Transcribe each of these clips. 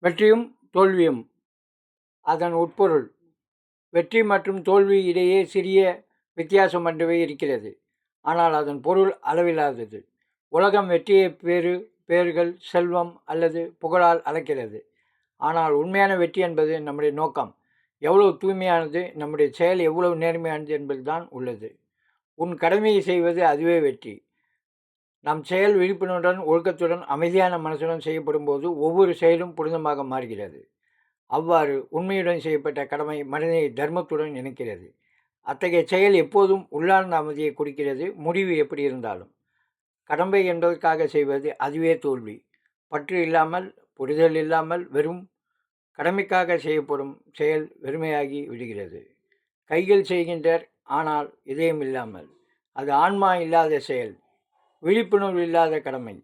வெற்றியும் தோல்வியும். அதன் உட்பொருள். வெற்றி மற்றும் தோல்வி இடையே சிறிய வித்தியாசம் மட்டுமே இருக்கிறது. ஆனால் அதன் பொருள் அளவில்லாதது. உலகம் வெற்றியை பேறுகள், செல்வம் அல்லது புகழால் அளக்கிறது. ஆனால் உண்மையான வெற்றி என்பது நம்முடைய நோக்கம் எவ்வளவு தூய்மையானது, நம்முடைய செயல் எவ்வளவு நேர்மையானது என்பதுதான் உள்ளது. உன் கடமையை செய்வது அதுவே வெற்றி. நம் செயல் விழிப்புணர்வுடன், ஒழுக்கத்துடன், அமைதியான மனசுடன் செய்யப்படும் போது ஒவ்வொரு செயலும் புனிதமாக மாறுகிறது. அவ்வாறு உண்மையுடன் செய்யப்பட்ட கடமை மனிதனை தர்மத்துடன் இணைக்கிறது. அத்தகைய செயல் எப்போதும் உள்ளார்ந்த அமைதியை கொடுக்கிறது, முடிவு எப்படி இருந்தாலும். கடமை என்பதற்காக செய்வது அதுவே தோல்வி. பற்று இல்லாமல், புரிதல் இல்லாமல் வெறும் கடமைக்காக செய்யப்படும் செயல் வெறுமையாகி விடுகிறது. கைகள் செய்கின்றனர், ஆனால் இதயம் இல்லாமல். அது ஆன்மா இல்லாத செயல், விழிப்புணர்வு இல்லாத கடமை.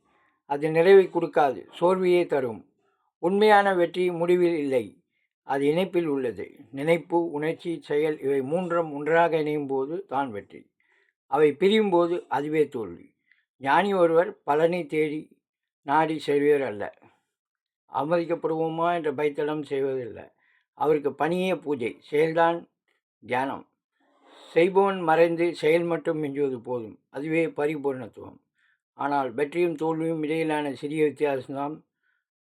அது நிறைவை கொடுக்காது, சோர்வையே தரும். உண்மையான வெற்றி முடிவில் இல்லை, அது இணைப்பில் உள்ளது. நினைப்பு, உணர்ச்சி, செயல் இவை மூன்றும் ஒன்றாக இணையும் போது தான் வெற்றி. அவை பிரியும் போது அதுவே தோல்வி. ஞானி ஒருவர் பலனை தேடி நாடி செல்வர் அல்ல. அவமதிக்கப்படுவோமா என்ற பயத்தடம் செய்வதில்லை. அவருக்கு பணியே பூஜை, செயல்தான் தியானம். செய்பவன் மறைந்து செயல் மட்டும் மிஞ்சுவது போதும், அதுவே பரிபூர்ணத்துவம். ஆனால் வெற்றியும் தோல்வியும் இடையிலான சிறிய வித்தியாசம்தான்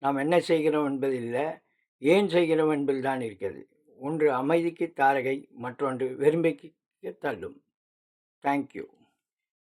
நாம் என்ன செய்கிறோம் என்பதில்லை, ஏன் செய்கிறோம் என்பதில்தான் இருக்கிறது. ஒன்று அமைதிக்கு தாரகை, மற்றொன்று வெறுமைக்கு தள்ளும். தேங்க்யூ.